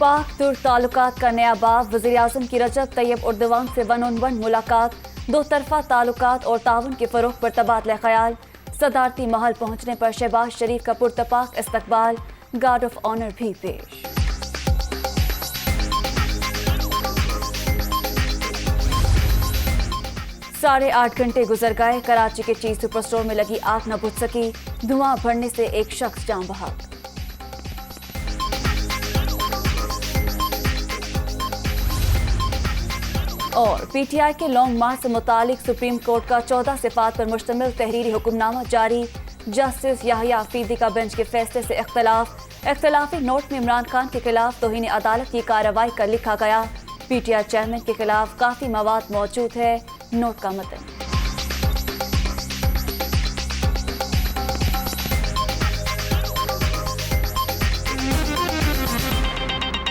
पाक तुर्क ताल्लुकात का नया बाब। वज़ीर-ए-आज़म की रजब तैयब उर्दवान से 1-on-1 मुलाकात। दो तरफा ताल्लुकात और ताउन के फ़रोग़ पर तबादला ख्याल। सदारती महल पहुंचने पर शहबाज शरीफ का पुरतपाक इस्तकबाल। गार्ड ऑफ ऑनर भी पेश। 8.5 घंटे गुजर गए। कराची के चीज सुपर स्टोर में लगी आग न बुझ सकी। धुआं भरने से एक शख्स जान बहक। और पीटीआई के लॉन्ग मार्च से मुतालिक सुप्रीम कोर्ट का 14 सिफात पर मुश्तमिल तहरीरी हुक्मनामा जारी। जस्टिस याहिया अफरीदी का बेंच के फैसले से इख्तलाफी नोट में इमरान खान के खिलाफ तौहीन अदालत की कार्रवाई का लिखा गया। पीटीआई चेयरमैन के खिलाफ काफी मवाद मौजूद है। नोट का मतन।